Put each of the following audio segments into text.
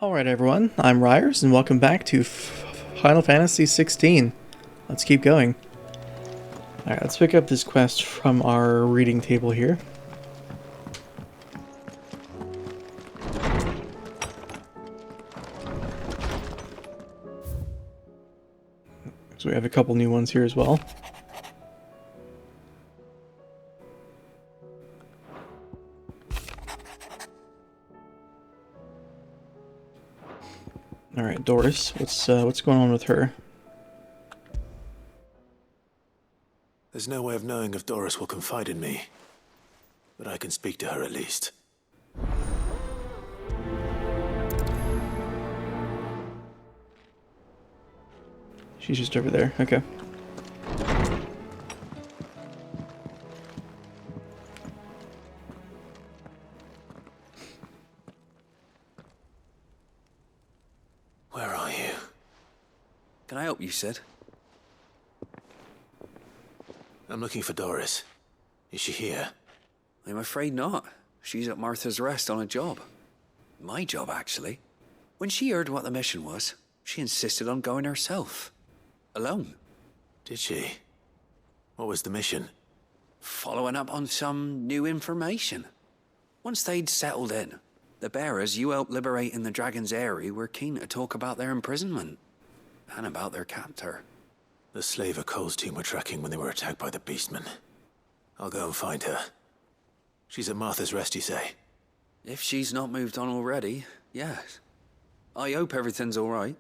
Alright everyone, I'm Ryers, and welcome back to Final Fantasy XVI. Let's keep going. Alright, let's pick up this quest from our reading table here. So we have a couple new ones here as well. Alright, Doris, what's going on with her? There's no way of knowing if Doris will confide in me, but I can speak to her at least. She's just over there, okay. Where are you? Can I help you, Sid? I'm looking for Doris. Is she here? I'm afraid not. She's at Martha's Rest on a job. My job, actually. When she heard what the mission was, she insisted on going herself. Alone. Did she? What was the mission? Following up on some new information. Once they'd settled in, the bearers you helped liberate in the Dragon's Eyrie were keen to talk about their imprisonment. And about their captor. The slaver Cole's team were tracking when they were attacked by the Beastmen. I'll go and find her. She's at Martha's Rest, you say? If she's not moved on already, yes. I hope everything's all right.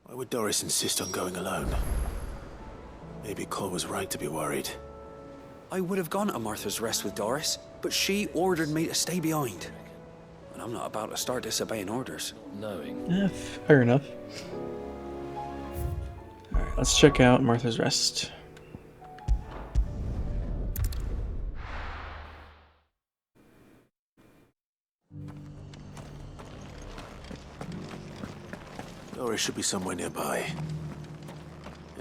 Why would Doris insist on going alone? Maybe Cole was right to be worried. I would have gone to Martha's Rest with Doris, but she ordered me to stay behind. And I'm not about to start disobeying orders. Fair enough. Alright, let's check out Martha's Rest. Doris should be somewhere nearby.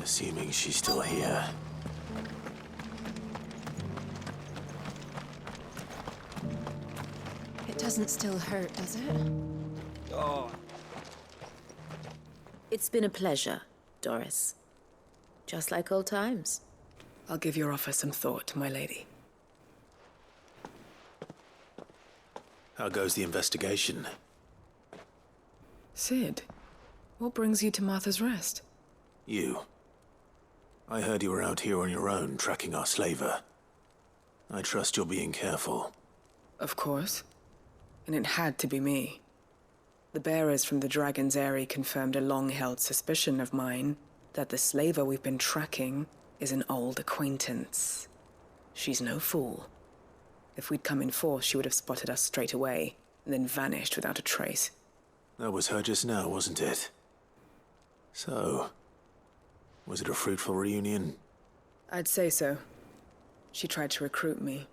Assuming she's still here. It doesn't still hurt, does it? Oh. It's been a pleasure, Doris. Just like old times. I'll give your offer some thought, my lady. How goes the investigation? Sid, what brings you to Martha's Rest? You. I heard you were out here on your own, tracking our slaver. I trust you're being careful. Of course. And it had to be me. The bearers from the Dragon's Eyrie confirmed a long-held suspicion of mine that the slaver we've been tracking is an old acquaintance. She's no fool. If we'd come in force, she would have spotted us straight away, and then vanished without a trace. That was her just now, wasn't it? So, was it a fruitful reunion? I'd say so. She tried to recruit me.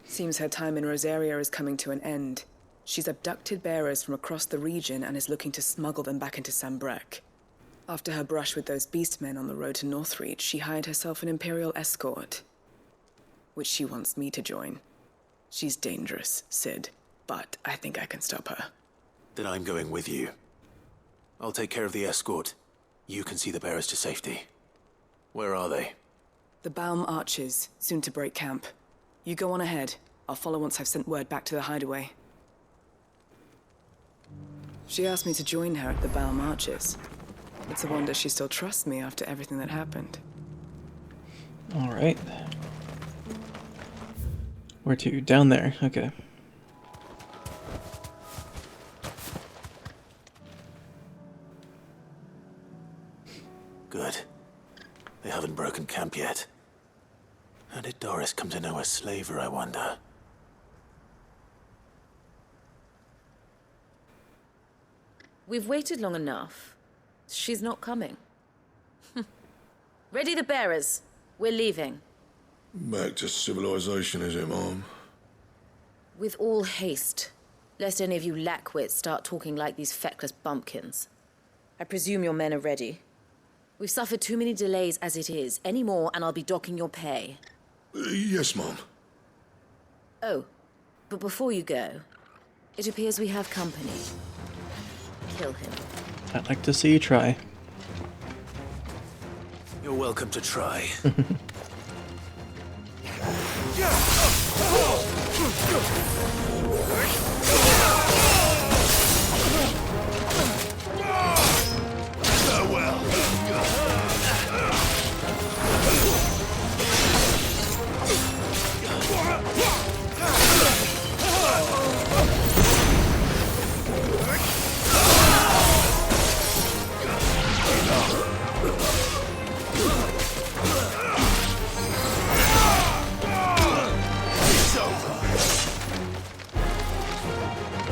Seems her time in Rosaria is coming to an end. She's abducted bearers from across the region and is looking to smuggle them back into Sambrek. After her brush with those beastmen on the road to Northreach, she hired herself an Imperial escort, which she wants me to join. She's dangerous, Sid, but I think I can stop her. Then I'm going with you. I'll take care of the escort. You can see the bearers to safety. Where are they? The Baum Archers, soon to break camp. You go on ahead. I'll follow once I've sent word back to the hideaway. She asked me to join her at the Baum Archers. It's a wonder she still trusts me after everything that happened. Alright. Where to? Down there, okay. Good. They haven't broken camp yet. How did Doris come to know a slaver, I wonder? We've waited long enough. She's not coming. Ready the bearers. We're leaving. Back to civilization, is it, Mom? With all haste. Lest any of you lackwits start talking like these feckless bumpkins. I presume your men are ready. We've suffered too many delays as it is. Any more and I'll be docking your pay. Yes, Mom. Oh, but before you go, It appears we have company. Kill him. I'd like to see you try. You're welcome to try.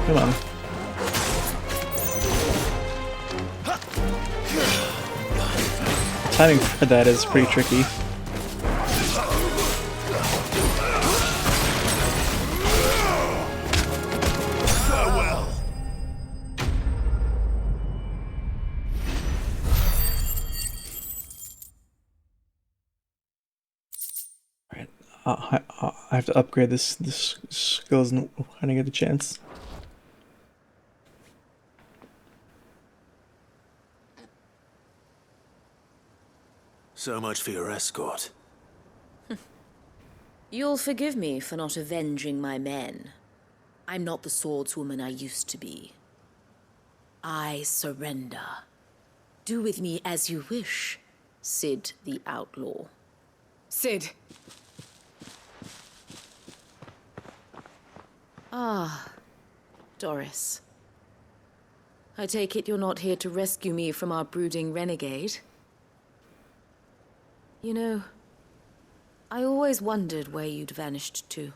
Come on. Timing for that is pretty tricky. Alright, I have to upgrade this skills when I get a chance. So much for your escort. You'll forgive me for not avenging my men. I'm not the swordswoman I used to be. I surrender. Do with me as you wish, Sid the Outlaw. Sid! Ah, Doris. I take it you're not here to rescue me from our brooding renegade? You know, I always wondered where you'd vanished to.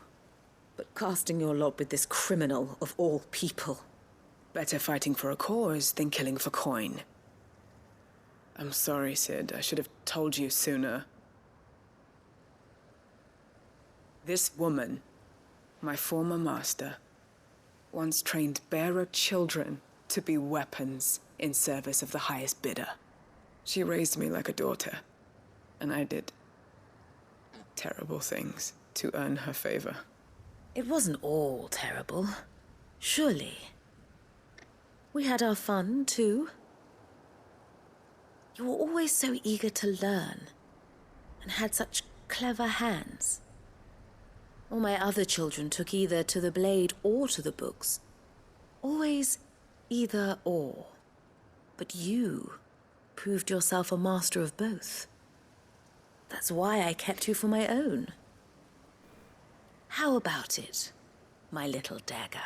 But casting your lot with this criminal of all people. Better fighting for a cause than killing for coin. I'm sorry, Sid. I should have told you sooner. This woman, my former master, once trained bearer children to be weapons in service of the highest bidder. She raised me like a daughter, and I did terrible things to earn her favor. It wasn't all terrible, surely. We had our fun, too. You were always so eager to learn, and had such clever hands. All my other children took either to the blade or to the books. Always either or. But you proved yourself a master of both. That's why I kept you for my own. How about it, my little dagger?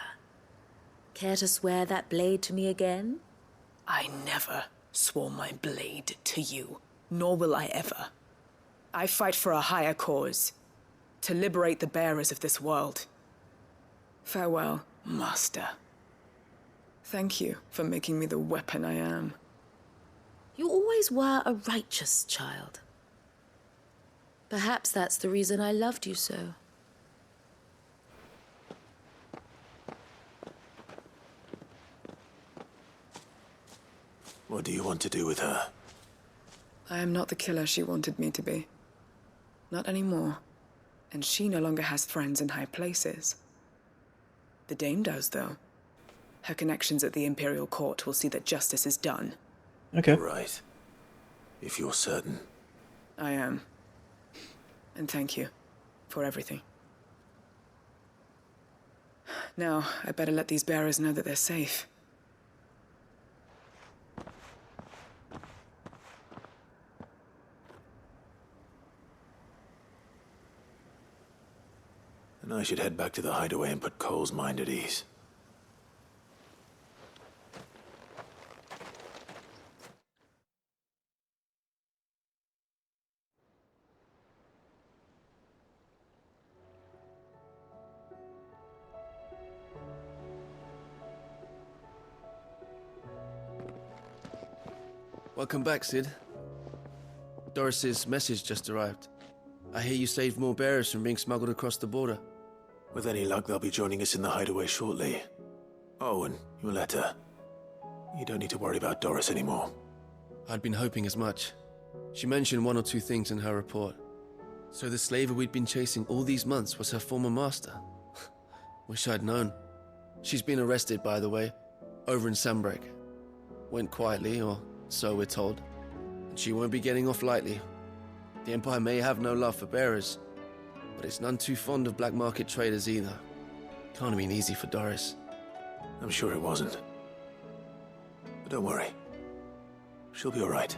Care to swear that blade to me again? I never swore my blade to you, nor will I ever. I fight for a higher cause, to liberate the bearers of this world. Farewell, Master. Thank you for making me the weapon I am. You always were a righteous child. Perhaps that's the reason I loved you so. What do you want to do with her? I am not the killer she wanted me to be. Not anymore. And she no longer has friends in high places. The Dame does, though. Her connections at the Imperial Court will see that justice is done. Okay. Right. If you're certain. I am. And thank you for everything. Now, I better let these bearers know that they're safe. And I should head back to the hideaway and put Cole's mind at ease. Welcome back, Sid. Doris's message just arrived. I hear you saved more bearers from being smuggled across the border. With any luck, they'll be joining us in the hideaway shortly. Oh, and your letter. You don't need to worry about Doris anymore. I'd been hoping as much. She mentioned one or two things in her report. So the slaver we'd been chasing all these months was her former master. Wish I'd known. She's been arrested, by the way, over in Sambrek. Went quietly, or so we're told. And she won't be getting off lightly. The Empire may have no love for bearers, but it's none too fond of black market traders either. Can't have been easy for Doris. I'm sure it wasn't. But don't worry. She'll be all right.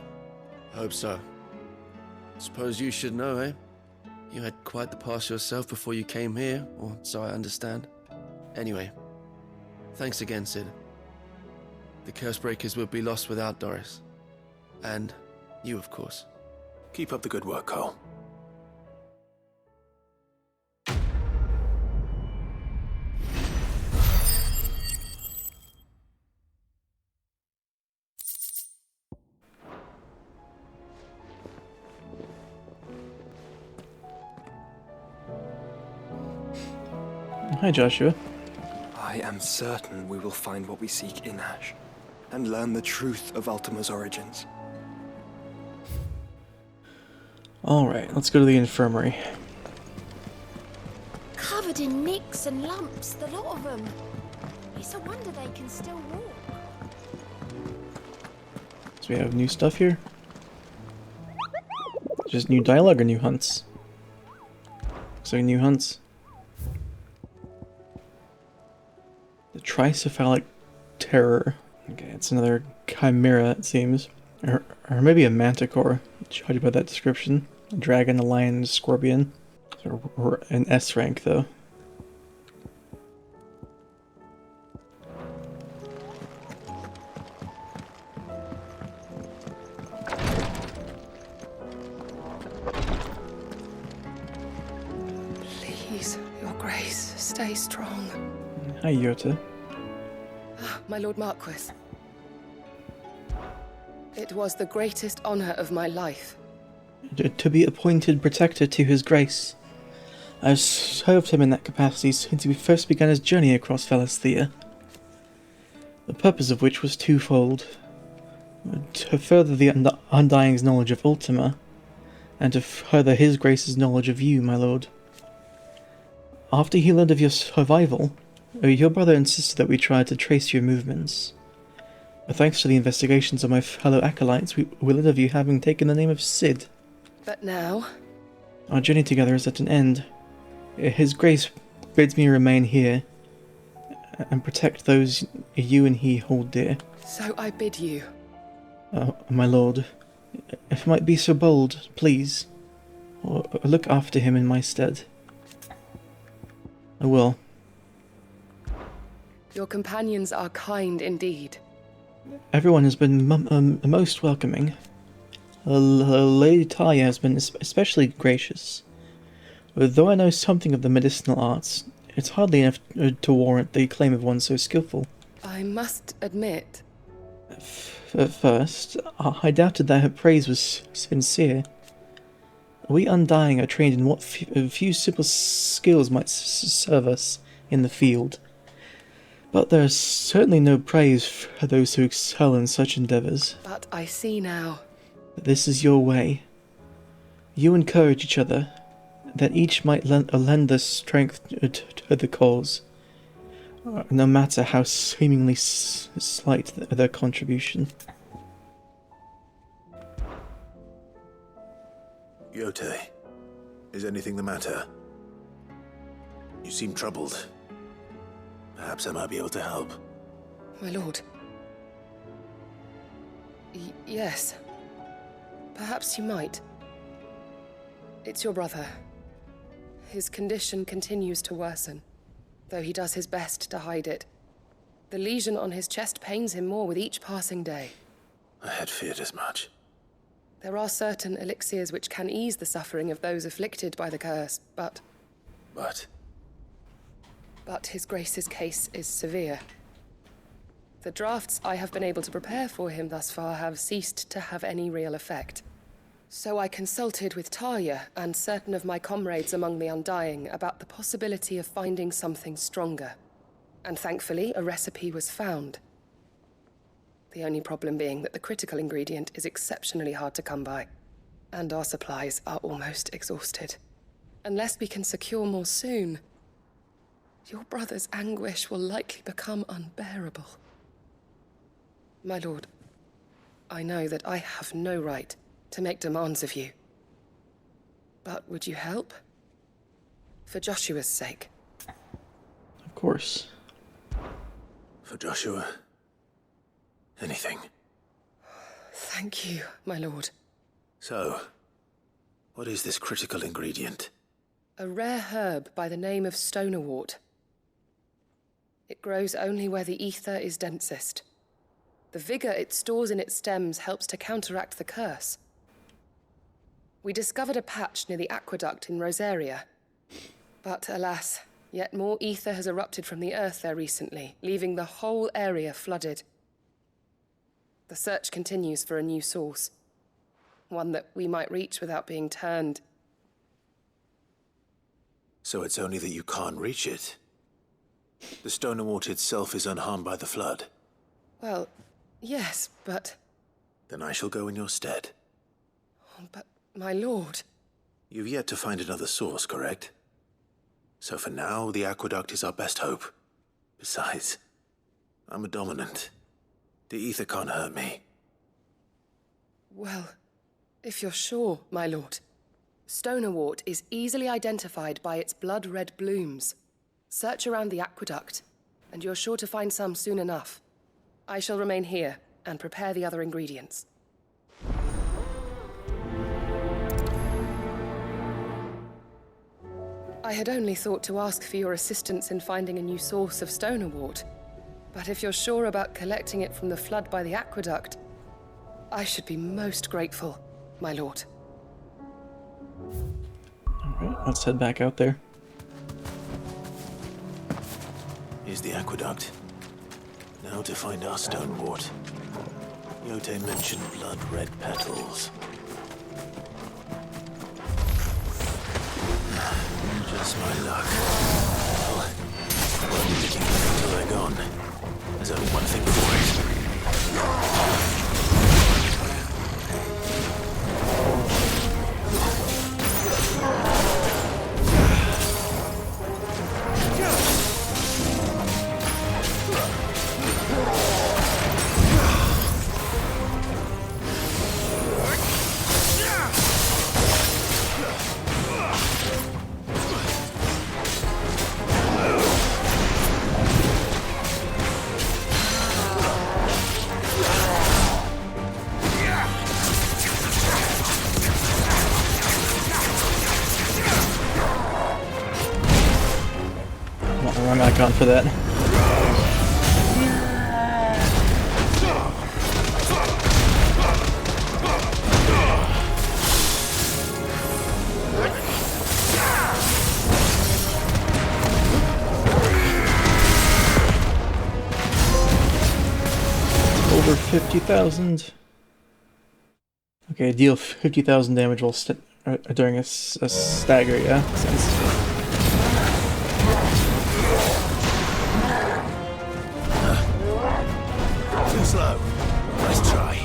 I hope so. Suppose you should know, eh? You had quite the past yourself before you came here, or so I understand. Anyway, thanks again, Sid. The Cursebreakers would be lost without Doris. And you, of course. Keep up the good work, Cole. Hi, Joshua. I am certain we will find what we seek in Ash, and learn the truth of Ultima's origins. Alright, let's go to the infirmary. Covered in nicks and lumps, the lot of them. It's a wonder they can still walk. So we have new stuff here? Just new dialogue or new hunts? Looks like new hunts. The tricephalic terror. Okay, it's another chimera, it seems. Or maybe a manticore, judged by that description. A dragon, a lion, a scorpion. Or an S rank, though. Please, Your Grace, stay strong. Hi, Yota. My Lord Marquis. It was the greatest honor of my life. To be appointed protector to his grace. I've served him in that capacity since he first began his journey across Valisthea. The purpose of which was twofold. To further the Undying's knowledge of Ultima, and to further his grace's knowledge of you, my lord. After he learned of your survival, your brother insisted that we try to trace your movements. But thanks to the investigations of my fellow acolytes, we learned of you having taken the name of Sid. But now? Our journey together is at an end. His grace bids me remain here and protect those you and he hold dear. So I bid you. My lord, if you might be so bold, please, or look after him in my stead. I will. Your companions are kind indeed. Everyone has been most welcoming. Lady Talia has been especially gracious. Though I know something of the medicinal arts, it's hardly enough to warrant the claim of one so skillful. I must admit... First, I doubted that her praise was sincere. We Undying are trained in what few simple skills might serve us in the field. But there is certainly no praise for those who excel in such endeavours. But I see now. This is your way. You encourage each other, that each might lend their strength to the cause, no matter how seemingly slight their contribution. Yote, is anything the matter? You seem troubled. Perhaps I might be able to help. My lord. Yes. Perhaps you might. It's your brother. His condition continues to worsen, though he does his best to hide it. The lesion on his chest pains him more with each passing day. I had feared as much. There are certain elixirs which can ease the suffering of those afflicted by the curse, but his grace's case is severe. The drafts I have been able to prepare for him thus far have ceased to have any real effect. So I consulted with Talia and certain of my comrades among the Undying about the possibility of finding something stronger. And thankfully, a recipe was found. The only problem being that the critical ingredient is exceptionally hard to come by, and our supplies are almost exhausted. Unless we can secure more soon, your brother's anguish will likely become unbearable. My lord, I know that I have no right to make demands of you. But would you help? For Joshua's sake. Of course. For Joshua, anything. Thank you, my lord. So, what is this critical ingredient? A rare herb by the name of stonerwort. It grows only where the ether is densest. The vigor it stores in its stems helps to counteract the curse. We discovered a patch near the aqueduct in Rosaria. But alas, yet more ether has erupted from the earth there recently, leaving the whole area flooded. The search continues for a new source. One that we might reach without being turned. So it's only that you can't reach it. The stonerwort itself is unharmed by the flood. Well, yes, but... Then I shall go in your stead. But, my lord... You've yet to find another source, correct? So for now, the aqueduct is our best hope. Besides, I'm a dominant. The ether can't hurt me. Well, if you're sure, my lord. Stonerwort is easily identified by its blood-red blooms. Search around the aqueduct, and you're sure to find some soon enough. I shall remain here and prepare the other ingredients. I had only thought to ask for your assistance in finding a new source of stonerwort. But if you're sure about collecting it from the flood by the aqueduct, I should be most grateful, my lord. Alright, let's head back out there. Here's the aqueduct. Now to find our stonewort. Yote mentioned blood-red petals. Just my luck. Well, I won't be picking them until they're gone. There's only one thing for it. Wrong icon for that. Over 50,000. Okay, deal 50,000 damage while during a stagger, yeah? Too slow. Let's try.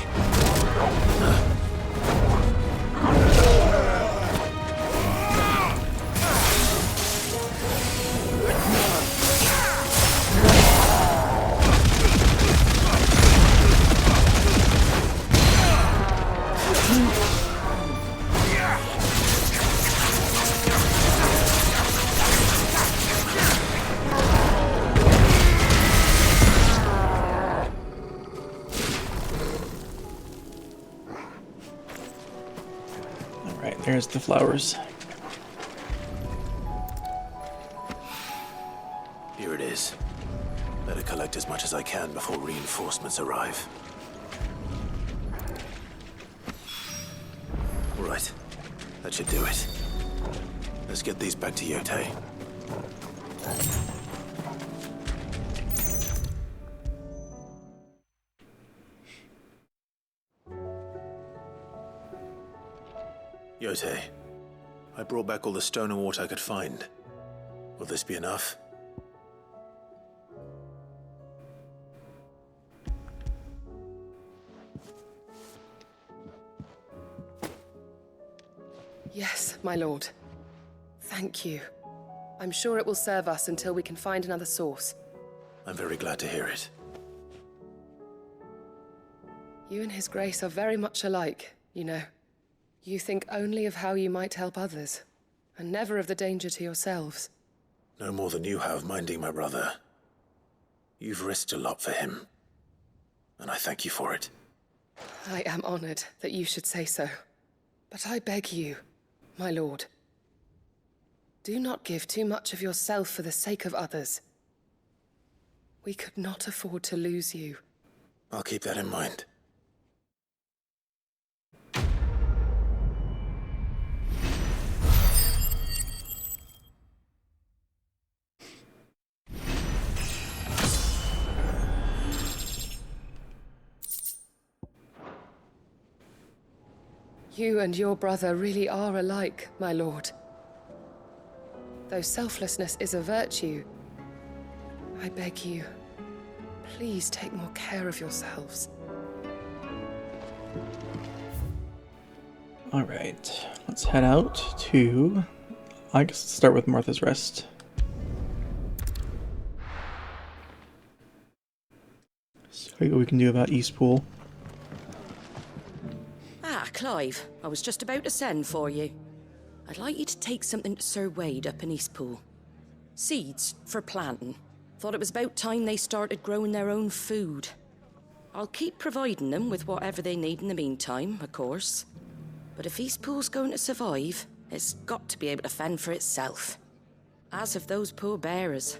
There's the flowers. Here it is. Better collect as much as I can before reinforcements arrive. Right. That should do it. Let's get these back to Yote. Yote, I brought back all the stonerwort I could find. Will this be enough? Yes, my lord. Thank you. I'm sure it will serve us until we can find another source. I'm very glad to hear it. You and His Grace are very much alike, you know. You think only of how you might help others, and never of the danger to yourselves. No more than you have minding my brother. You've risked a lot for him, and I thank you for it. I am honored that you should say so. But I beg you, my lord, do not give too much of yourself for the sake of others. We could not afford to lose you. I'll keep that in mind. You and your brother really are alike, my lord. Though selflessness is a virtue, I beg you, please take more care of yourselves. Alright, let's head out to... I guess let's start with Martha's Rest. See what we can do about Eastpool. Ah, Clive, I was just about to send for you. I'd like you to take something to Sir Wade up in Eastpool. Seeds for planting. Thought it was about time they started growing their own food. I'll keep providing them with whatever they need in the meantime, of course. But if Eastpool's going to survive, it's got to be able to fend for itself. As have those poor bearers.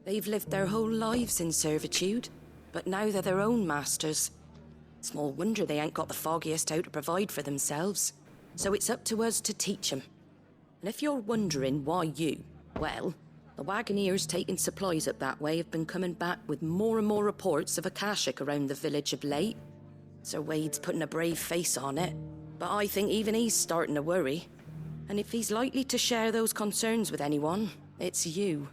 They've lived their whole lives in servitude, but now they're their own masters. Small wonder they ain't got the foggiest how to provide for themselves. So it's up to us to teach them. And if you're wondering why you, well, the Wagoneers taking supplies up that way have been coming back with more and more reports of Akashic around the village of late. Sir Wade's putting a brave face on it, but I think even he's starting to worry. And if he's likely to share those concerns with anyone, it's you.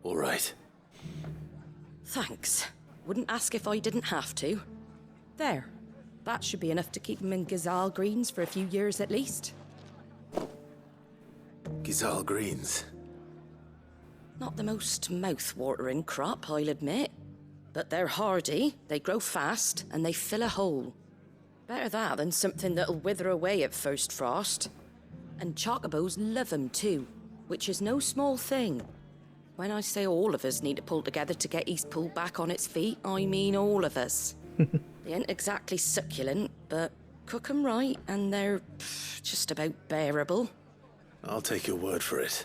All right. Thanks. Wouldn't ask if I didn't have to. There. That should be enough to keep him in Gazal Greens for a few years at least. Gazal Greens. Not the most mouth-watering crop, I'll admit. But they're hardy, they grow fast, and they fill a hole. Better that than something that'll wither away at first frost. And chocobos love 'em too, which is no small thing. When I say all of us need to pull together to get Eastpool back on its feet, I mean all of us. They ain't exactly succulent, but cook 'em right and they're just about bearable. I'll take your word for it.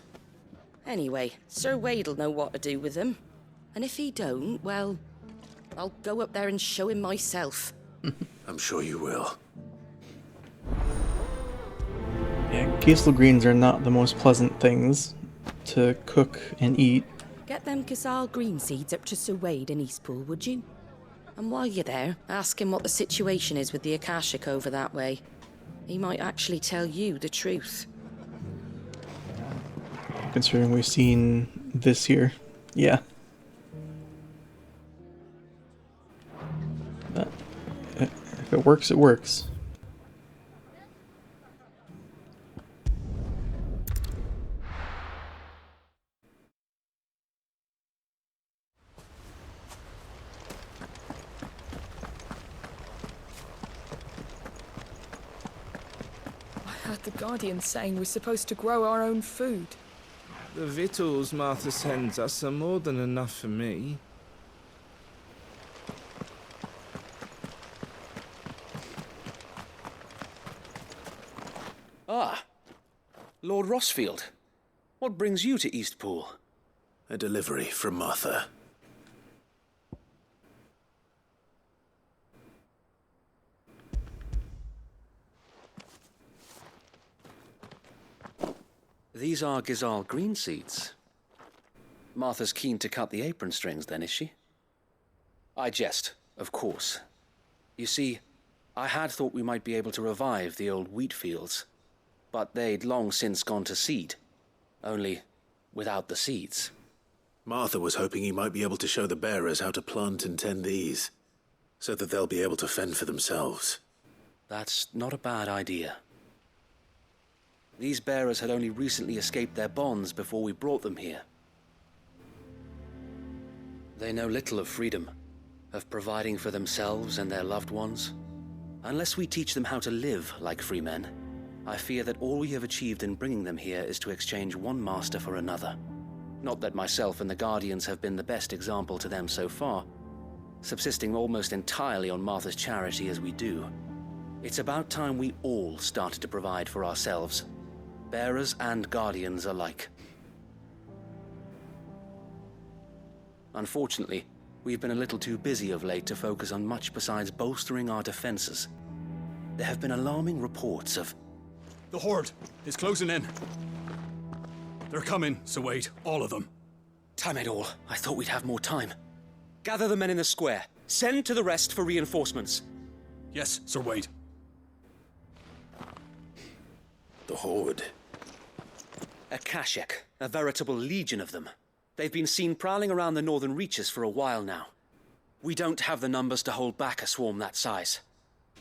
Anyway, Sir Wade'll know what to do with them. And if he don't, well, I'll go up there and show him myself. I'm sure you will. Yeah, Gazal Greens are not the most pleasant things to cook and eat. Get them Gazal green seeds up to Sir Wade in Eastpool, would you? And while you're there, ask him what the situation is with the Akashic over that way. He might actually tell you the truth. Considering we've seen this here. Yeah. But if it works, it works. I heard the Guardian saying we're supposed to grow our own food. The victuals Martha sends us are more than enough for me. Ah, Lord Rossfield. What brings you to Eastpool? A delivery from Martha. These are Gazal green seeds. Martha's keen to cut the apron strings then, is she? I jest, of course. You see, I had thought we might be able to revive the old wheat fields, but they'd long since gone to seed, only without the seeds. Martha was hoping you might be able to show the bearers how to plant and tend these, so that they'll be able to fend for themselves. That's not a bad idea. These bearers had only recently escaped their bonds before we brought them here. They know little of freedom, of providing for themselves and their loved ones. Unless we teach them how to live like free men, I fear that all we have achieved in bringing them here is to exchange one master for another. Not that myself and the Guardians have been the best example to them so far, subsisting almost entirely on Martha's charity as we do. It's about time we all started to provide for ourselves, bearers and Guardians alike. Unfortunately, we've been a little too busy of late to focus on much besides bolstering our defenses. There have been alarming reports of... The Horde is closing in. They're coming, so wait, all of them. Damn it all, I thought we'd have more time. Gather the men in the square. Send to the rest for reinforcements. Yes, Sir Wade. The Horde. A Kashek, a veritable legion of them. They've been seen prowling around the northern reaches for a while now. We don't have the numbers to hold back a swarm that size.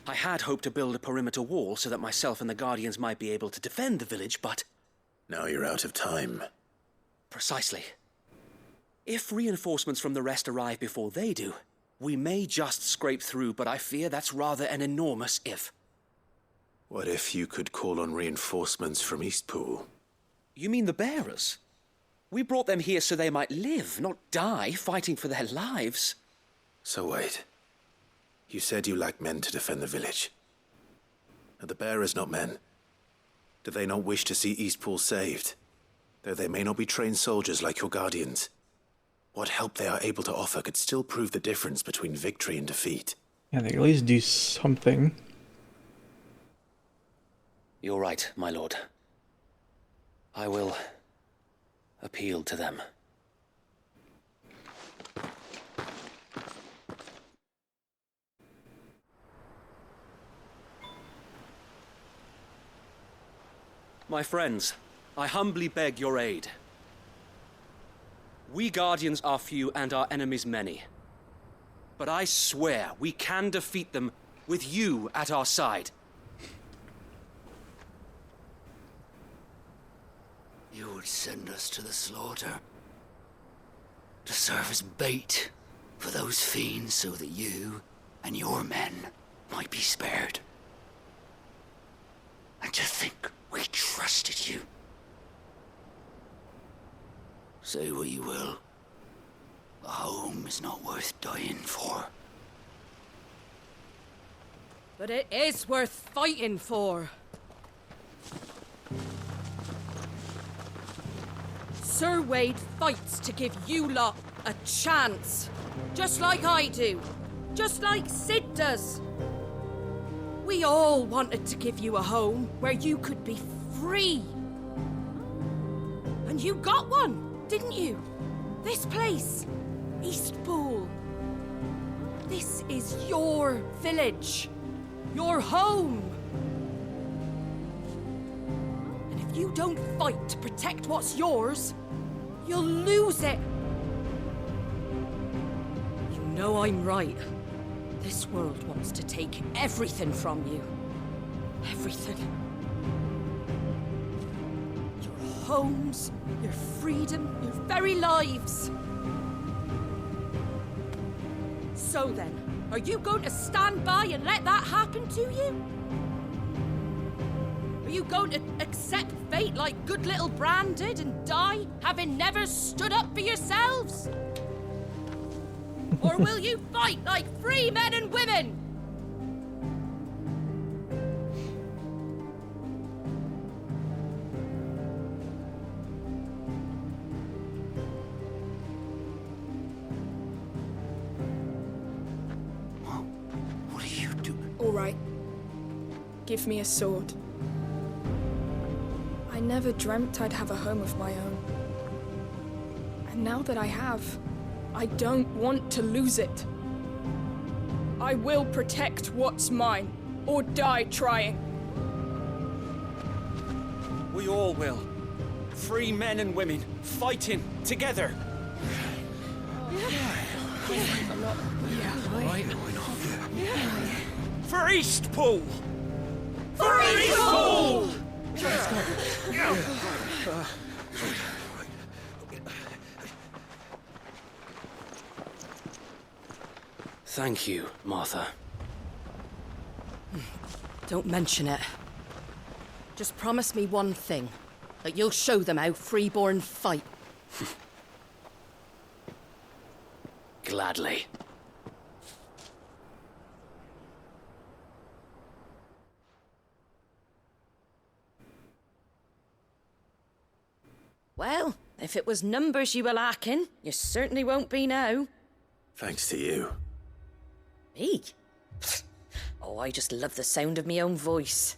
I had hoped to build a perimeter wall so that myself and the Guardians might be able to defend the village, but... Now you're out of time. Precisely. If reinforcements from the rest arrive before they do, we may just scrape through, but I fear that's rather an enormous if. What if you could call on reinforcements from Eastpool? You mean the bearers? We brought them here so they might live, not die, fighting for their lives. So wait. You said you lacked men to defend the village. Are the bearers not men? Do they not wish to see Eastpool saved? Though they may not be trained soldiers like your Guardians. What help they are able to offer could still prove the difference between victory and defeat. Yeah, they at least do something. You're right, my lord. I will appeal to them. My friends, I humbly beg your aid. We Guardians are few and our enemies many. But I swear we can defeat them with you at our side. You would send us to the slaughter, to serve as bait for those fiends so that you and your men might be spared. And to think we trusted you. Say what you will, a home is not worth dying for. But it is worth fighting for. Sir Wade fights to give you lot a chance. Just like I do. Just like Sid does. We all wanted to give you a home where you could be free. And you got one, didn't you? This place, Eastpool. This is your village. Your home. And if you don't fight to protect what's yours, you'll lose it. You know I'm right. This world wants to take everything from you. Everything. Your homes, your freedom, your very lives. So then, are you going to stand by and let that happen to you? Are you going to accept fate like good little Bran did and die, having never stood up for yourselves? Or will you fight like free men and women? What are you doing? All right. Give me a sword. I never dreamt I'd have a home of my own. And now that I have, I don't want to lose it. I will protect what's mine, or die trying. We all will. Free men and women, fighting together. I'm not... Right? For Eastpool! For Eastpool! Thank you, Martha. Don't mention it. Just promise me one thing. That you'll show them how freeborn fight. Gladly. Well, if it was numbers you were lacking, you certainly won't be now. Thanks to you. Me? Oh, I just love the sound of my own voice.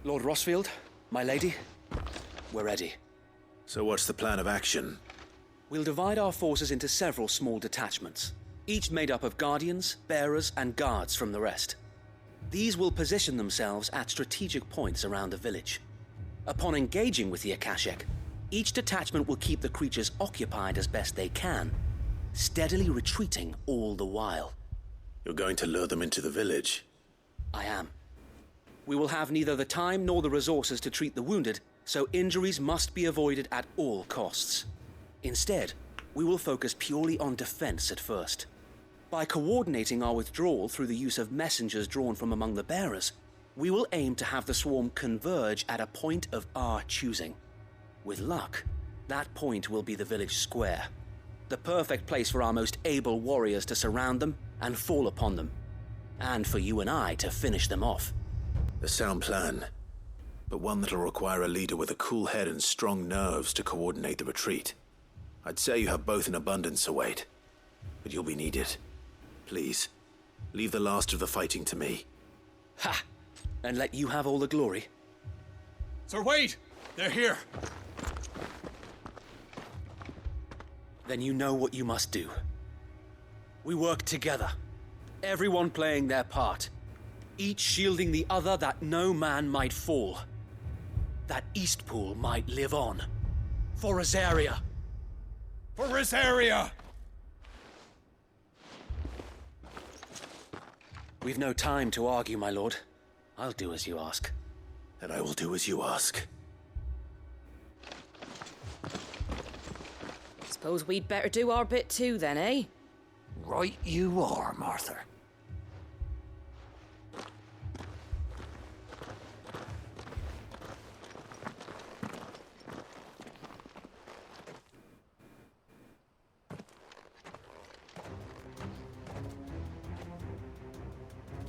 Lord Rossfield, my lady, we're ready. So what's the plan of action? We'll divide our forces into several small detachments, each made up of guardians, bearers, and guards from the rest. These will position themselves at strategic points around the village. Upon engaging with the Akashic, each detachment will keep the creatures occupied as best they can, steadily retreating all the while. You're going to lure them into the village? I am. We will have neither the time nor the resources to treat the wounded, so injuries must be avoided at all costs. Instead, we will focus purely on defense at first. By coordinating our withdrawal through the use of messengers drawn from among the bearers, we will aim to have the swarm converge at a point of our choosing. With luck, that point will be the village square, the perfect place for our most able warriors to surround them and fall upon them, and for you and I to finish them off. A sound plan, but one that'll require a leader with a cool head and strong nerves to coordinate the retreat. I'd say you have both in abundance, Sir Wade, but you'll be needed. Please, leave the last of the fighting to me. Ha! And let you have all the glory. Sir Wade! They're here! Then you know what you must do. We work together, everyone playing their part, each shielding the other that no man might fall, that Eastpool might live on. For Rosaria! For Rosaria! We've no time to argue, my lord. I'll do as you ask. And I will do as you ask. Suppose we'd better do our bit too then, eh? Right you are, Martha.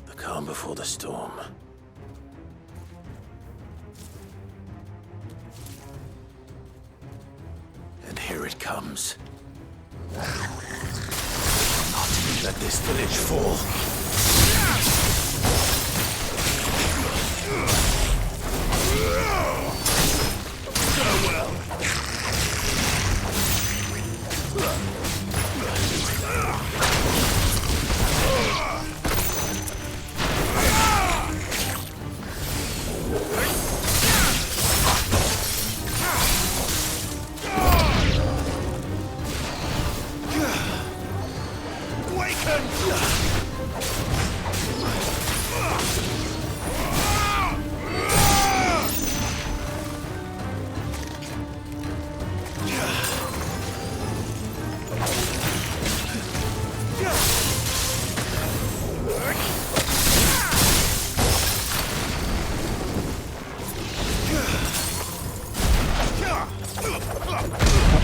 The calm before the storm. And here it comes. Let this village fall. Farewell.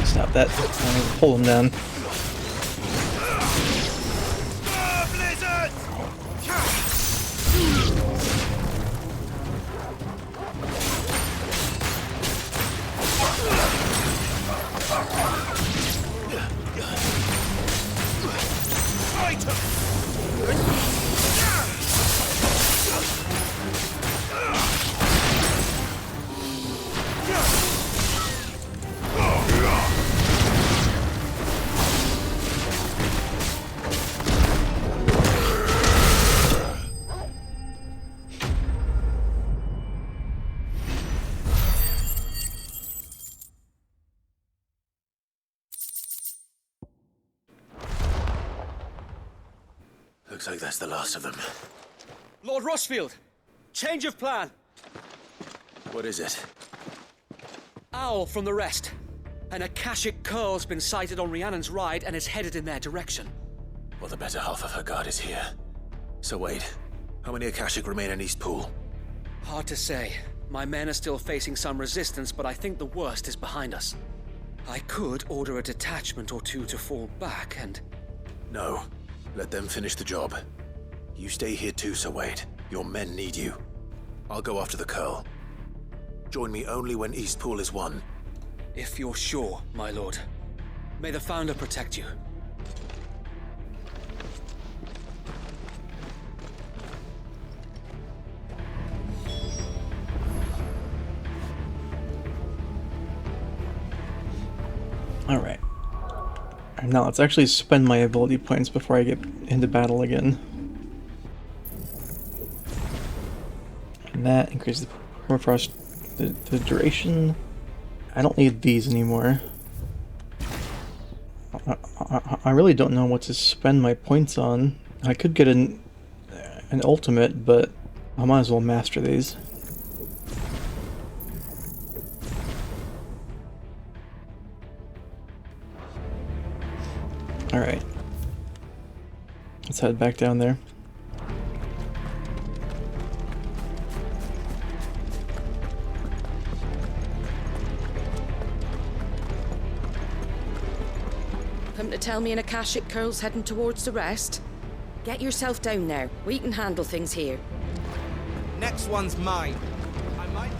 Stop that. Pull him down. Looks like that's the last of them. Lord Rossfield! Change of plan! What is it? Owl from the rest. An Akashic Curl's been sighted on Rhiannon's Ride and is headed in their direction. Well, the better half of her guard is here. So wait, how many Akashic remain in Eastpool? Hard to say. My men are still facing some resistance, but I think the worst is behind us. I could order a detachment or two to fall back and... No. Let them finish the job. You stay here too, Sir Wade. Your men need you. I'll go after the Curl. Join me only when Eastpool is won. If you're sure, my lord. May the Founder protect you. Alright. Now let's actually spend my ability points before I get into battle again. And that increases the permafrost, the duration. I don't need these anymore. I really don't know what to spend my points on. I could get an ultimate, but I might as well master these. Alright. Let's head back down there. Come to tell me an Akashic Curl's heading towards the rest? Get yourself down now. We can handle things here. Next one's mine. I might...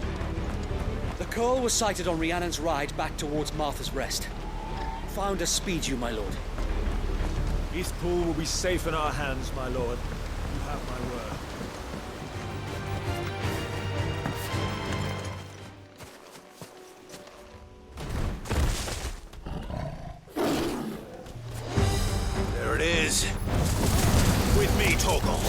The Curl was sighted on Rhiannon's Ride back towards Martha's Rest. Founder speed you, my lord. Eastpool will be safe in our hands, my lord. You have my word. There it is. With me, Torgal.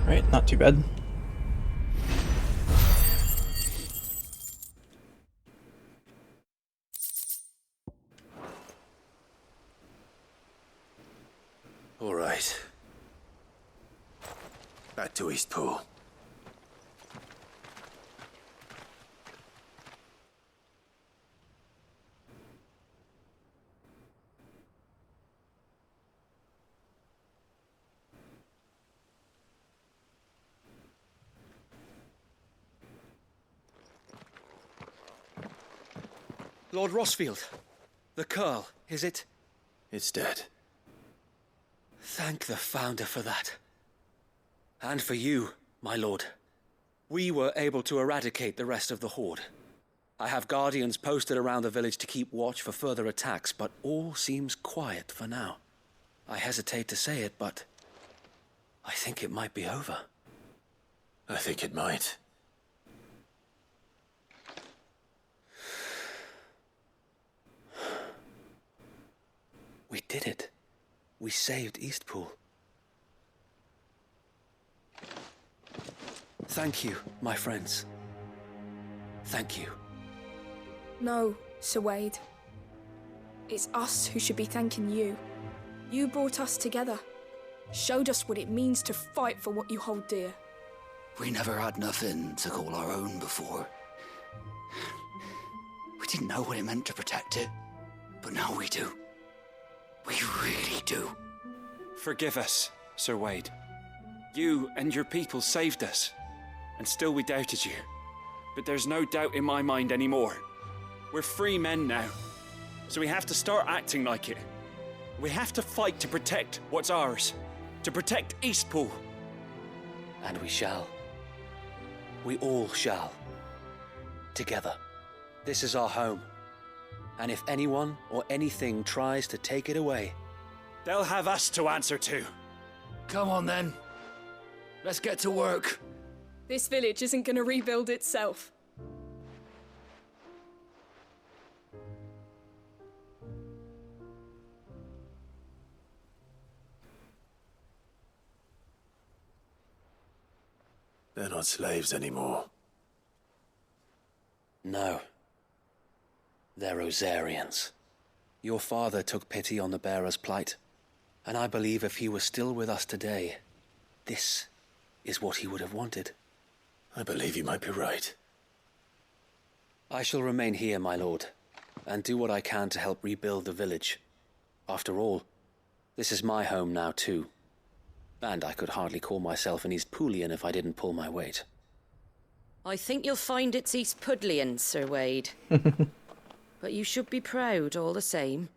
Right, not too bad. All right. Back to Eastpool. Lord Rossfield, the Curl, is it? It's dead. Thank the Founder for that. And for you, my lord. We were able to eradicate the rest of the Horde. I have guardians posted around the village to keep watch for further attacks, but all seems quiet for now. I hesitate to say it, but I think it might be over. I think it might. We did it. We saved Eastpool. Thank you, my friends. Thank you. No, Sir Wade. It's us who should be thanking you. You brought us together. Showed us what it means to fight for what you hold dear. We never had nothing to call our own before. We didn't know what it meant to protect it, but now we do. We really do. Forgive us, Sir Wade. You and your people saved us, and still we doubted you. but there's no doubt in my mind anymore. We're free men now, so we have to start acting like it. We have to fight to protect what's ours, to protect Eastpool. And we shall. We all shall. Together. This is our home. And if anyone or anything tries to take it away, they'll have us to answer to. Come on then. Let's get to work. This village isn't gonna rebuild itself. They're not slaves anymore. no. They're Rosarians. Your father took pity on the bearer's plight, and I believe if he was still with us today, this is what he would have wanted. I believe you might be right. I shall remain here, my lord, and do what I can to help rebuild the village. After all, this is my home now too. And I could hardly call myself an Eastpoolian if I didn't pull my weight. I think you'll find it's East Pudlian, Sir Wade. But you should be proud all the same.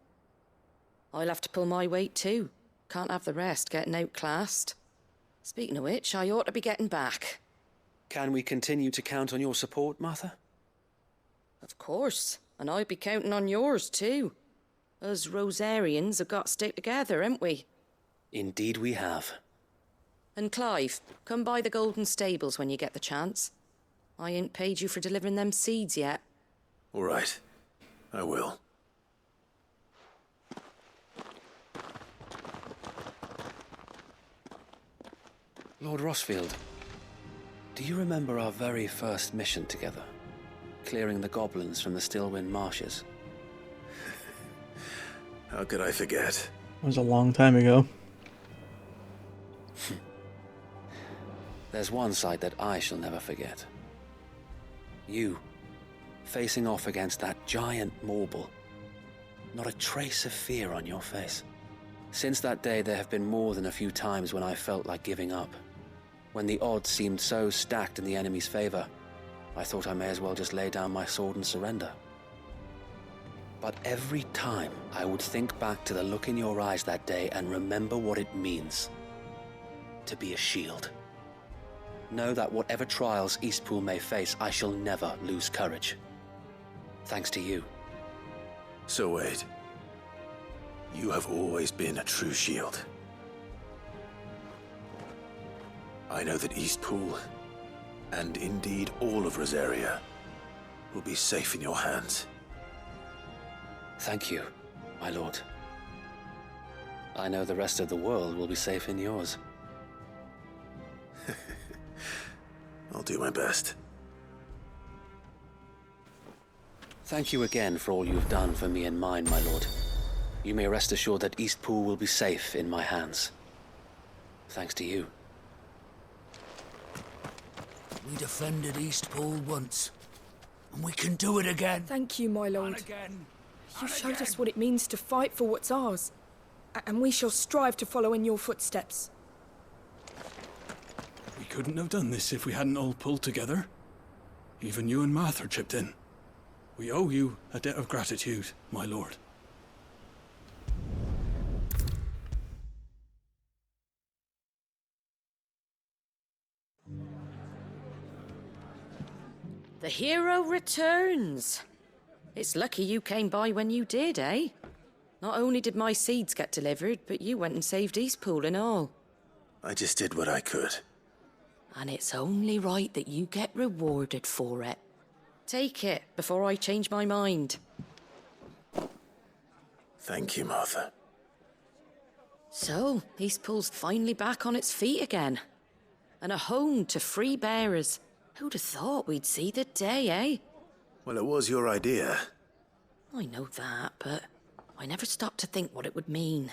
I'll have to pull my weight too. Can't have the rest getting outclassed. Speaking of which, I ought to be getting back. Can we continue to count on your support, Martha? Of course, and I'll be counting on yours too. Us Rosarians have got to stick together, haven't we? Indeed we have. And Clive, come by the Golden Stables when you get the chance. I ain't paid you for delivering them seeds yet. All right. I will. Lord Rossfield, do you remember our very first mission together? Clearing the goblins from the Stillwind Marshes? How could I forget? It was a long time ago. There's one sight that I shall never forget. You, facing off against that giant Morble. Not a trace of fear on your face. Since that day, there have been more than a few times when I felt like giving up. When the odds seemed so stacked in the enemy's favor, I thought I may as well just lay down my sword and surrender. But every time I would think back to the look in your eyes that day and remember what it means to be a shield. Know that whatever trials Eastpool may face, I shall never lose courage. Thanks to you. So Wade, you have always been a true shield. I know that Eastpool, and indeed all of Rosaria, will be safe in your hands. Thank you, my lord. I know the rest of the world will be safe in yours. I'll do my best. Thank you again for all you've done for me and mine, my lord. You may rest assured that Eastpool will be safe in my hands. Thanks to you. We defended Eastpool once, and we can do it again. Thank you, my lord. And again. You showed us what it means to fight for what's ours, and we shall strive to follow in your footsteps. We couldn't have done this if we hadn't all pulled together. Even you and Martha chipped in. We owe you a debt of gratitude, my lord. The hero returns. It's lucky you came by when you did, eh? Not only did my seeds get delivered, but you went and saved Eastpool and all. I just did what I could. And it's only right that you get rewarded for it. Take it before I change my mind. Thank you, Martha. So, Eastpool's finally back on its feet again. And a home to free bearers. Who'd have thought we'd see the day, eh? Well, it was your idea. I know that, but I never stopped to think what it would mean.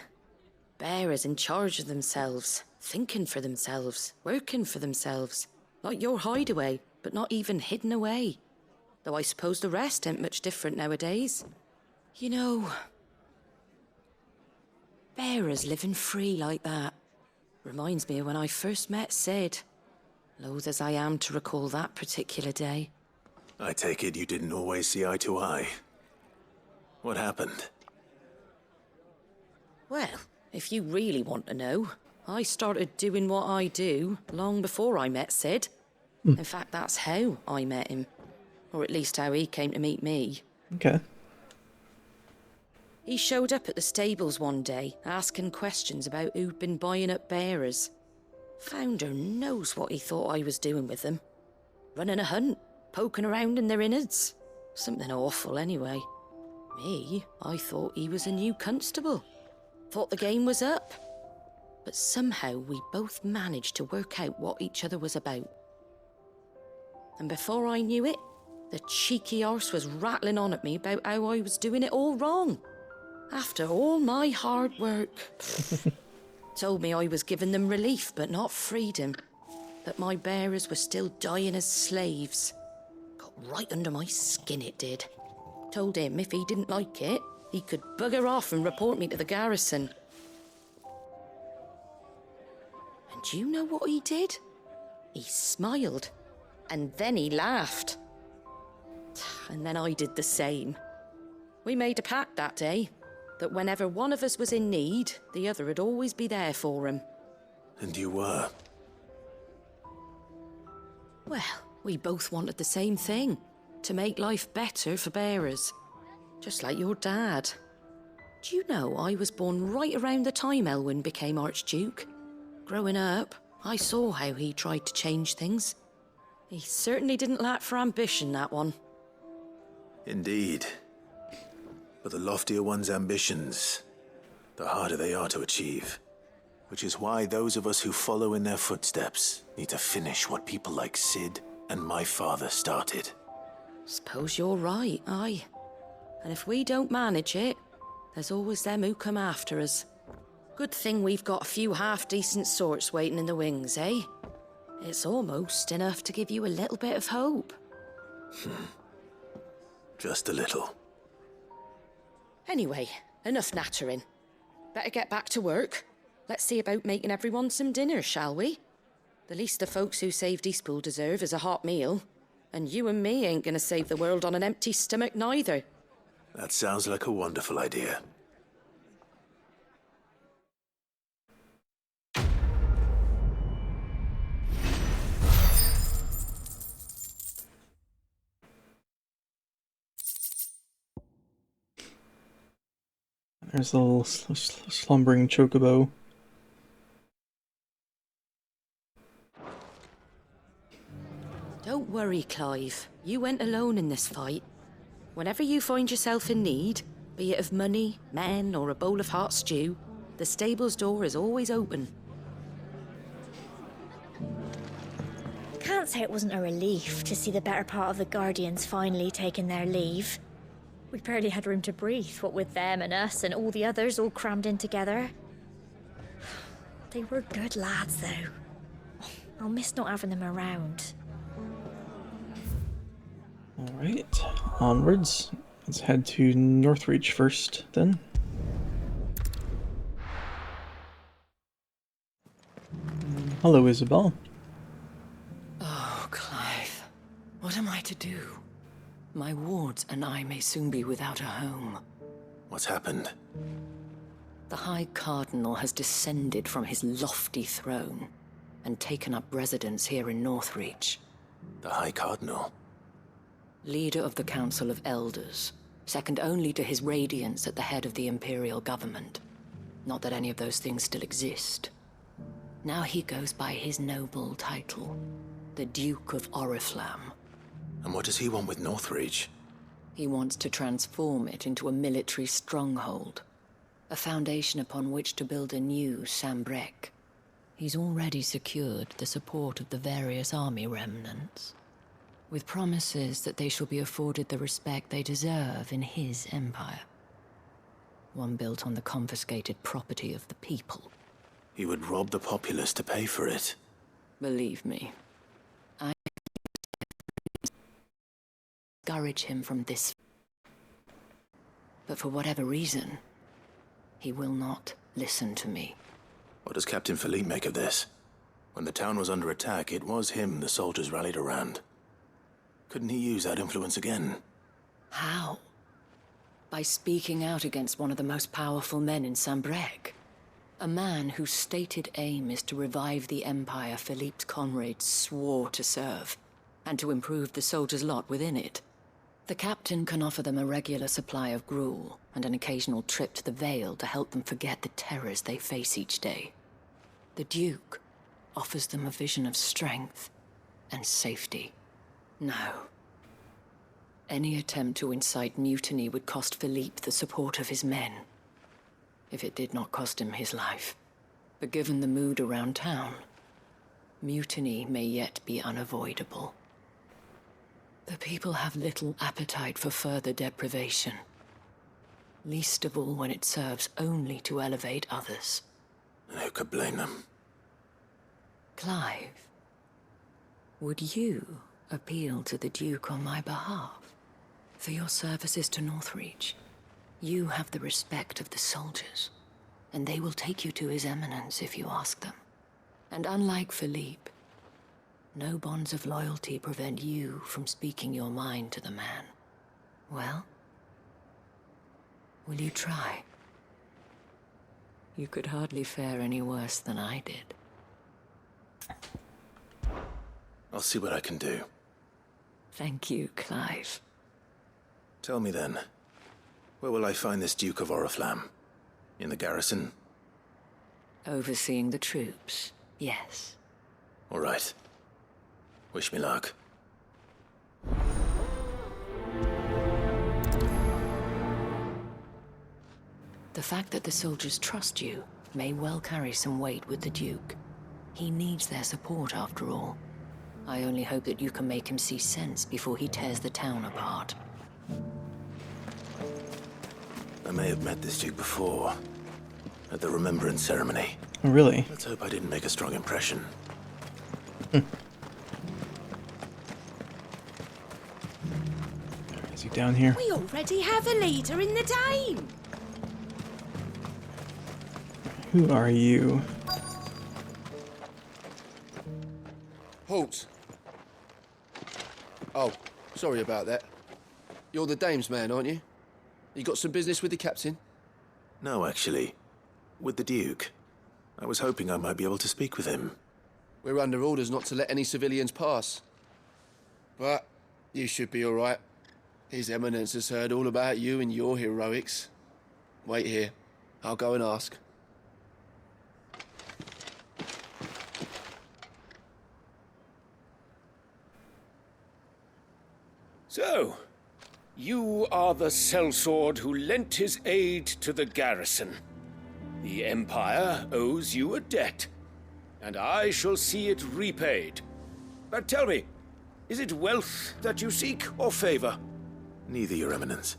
Bearers in charge of themselves, thinking for themselves, working for themselves. Like your hideaway, but not even hidden away. Though I suppose the rest ain't much different nowadays. You know, bearers living free like that reminds me of when I first met Sid. Loath as I am to recall that particular day. I take it you didn't always see eye to eye. What happened? Well, if you really want to know, I started doing what I do long before I met Sid. In fact, that's how I met him. Or at least how he came to meet me. Okay. He showed up at the stables one day, asking questions about who'd been buying up bearers. Founder knows what he thought I was doing with them. Running a hunt, poking around in their innards. Something awful, anyway. Me, I thought he was a new constable. Thought the game was up. But somehow we both managed to work out what each other was about. And before I knew it, the cheeky arse was rattling on at me about how I was doing it all wrong. After all my hard work. Told me I was giving them relief, but not freedom. That my bearers were still dying as slaves. Got right under my skin, it did. Told him if he didn't like it, he could bugger off and report me to the garrison. And do you know what he did? He smiled. And then he laughed. And then I did the same. We made a pact that day. That whenever one of us was in need, the other would always be there for him. And you were? Well, we both wanted the same thing. To make life better for bearers. Just like your dad. Do you know I was born right around the time Elwyn became Archduke? Growing up, I saw how he tried to change things. He certainly didn't lack for ambition, that one. Indeed. But the loftier one's ambitions, the harder they are to achieve. Which is why those of us who follow in their footsteps need to finish what people like Sid and my father started. Suppose you're right, aye. And if we don't manage it, there's always them who come after us. Good thing we've got a few half-decent sorts waiting in the wings, eh? It's almost enough to give you a little bit of hope. Just a little. Anyway, enough nattering. Better get back to work. Let's see about making everyone some dinner, shall we? The least the folks who saved Eastpool deserve is a hot meal. And you and me ain't gonna save the world on an empty stomach neither. That sounds like a wonderful idea. There's a little slumbering chocobo. Don't worry, Clive. You went alone in this fight. Whenever you find yourself in need, be it of money, men, or a bowl of hot stew, the stable's door is always open. Can't say it wasn't a relief to see the better part of the Guardians finally taking their leave. We barely had room to breathe, what with them and us and all the others all crammed in together. They were good lads, though. I'll miss not having them around. Alright, onwards. Let's head to Northreach first, then. Hello, Isabel. Oh, Clive. What am I to do? My wards and I may soon be without a home. What's happened? The High Cardinal has descended from his lofty throne and taken up residence here in Northreach. The High Cardinal? Leader of the Council of Elders, second only to his Radiance at the head of the Imperial government. Not that any of those things still exist. Now he goes by his noble title, the Duke of Oriflamme. And what does he want with Northreach? He wants to transform it into a military stronghold, a foundation upon which to build a new Sambrec. He's already secured the support of the various army remnants, with promises that they shall be afforded the respect they deserve in his empire. One built on the confiscated property of the people. He would rob the populace to pay for it. Believe me, I discourage him from this. But for whatever reason, he will not listen to me. What does Captain Philippe make of this? When the town was under attack, it was him the soldiers rallied around. Couldn't he use that influence again? How? By speaking out against one of the most powerful men in Sambrec. A man whose stated aim is to revive the empire Philippe's comrades swore to serve, and to improve the soldiers' lot within it. The captain can offer them a regular supply of gruel, and an occasional trip to the Vale to help them forget the terrors they face each day. The Duke offers them a vision of strength and safety. No. Any attempt to incite mutiny would cost Philippe the support of his men, if it did not cost him his life. But given the mood around town, mutiny may yet be unavoidable. The people have little appetite for further deprivation, least of all when it serves only to elevate others. Who could blame them? Clive, would you appeal to the Duke on my behalf? For your services to Northreach, you have the respect of the soldiers, and they will take you to His Eminence if you ask them. And unlike Philippe, no bonds of loyalty prevent you from speaking your mind to the man. Well, will you try? You could hardly fare any worse than I did. I'll see what I can do. Thank you, Clive. Tell me then, where will I find this Duke of Oriflamme? In the garrison? Overseeing the troops, yes. All right. Wish me luck. The fact that the soldiers trust you may well carry some weight with the Duke. He needs their support, after all. I only hope that you can make him see sense before he tears the town apart. I may have met this Duke before, at the Remembrance Ceremony. Oh, really? Let's hope I didn't make a strong impression. Is he down here? We already have a leader in the Dane. Who are you? Halt! Oh, sorry about that. You're the dame's man, aren't you? You got some business with the captain? No, actually. With the Duke. I was hoping I might be able to speak with him. We're under orders not to let any civilians pass. But you should be all right. His Eminence has heard all about you and your heroics. Wait here. I'll go and ask. So, you are the sellsword who lent his aid to the garrison. The Empire owes you a debt, and I shall see it repaid. But tell me, is it wealth that you seek, or favor? Neither, Your Eminence.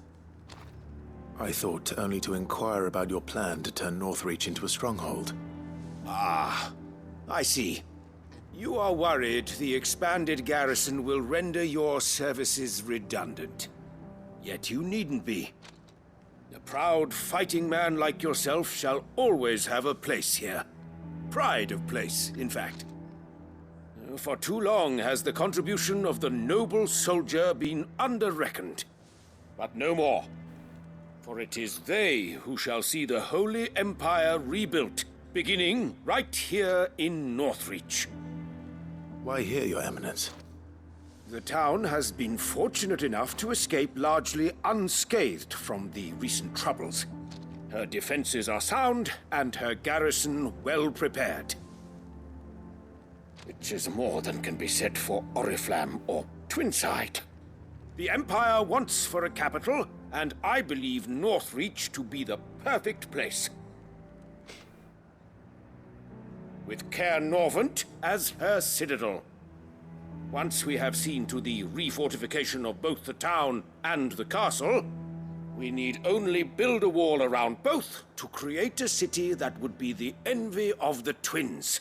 I thought only to inquire about your plan to turn Northreach into a stronghold. Ah, I see. You are worried the expanded garrison will render your services redundant. Yet you needn't be. A proud fighting man like yourself shall always have a place here. Pride of place, in fact. For too long has the contribution of the noble soldier been under-reckoned. But no more. For it is they who shall see the Holy Empire rebuilt, beginning right here in Northreach. Why here, Your Eminence? The town has been fortunate enough to escape largely unscathed from the recent troubles. Her defenses are sound, and her garrison well prepared. Which is more than can be said for Oriflamme or Twinside. The Empire wants for a capital, and I believe Northreach to be the perfect place. With Caer Norvent as her citadel. Once we have seen to the refortification of both the town and the castle, we need only build a wall around both to create a city that would be the envy of the twins.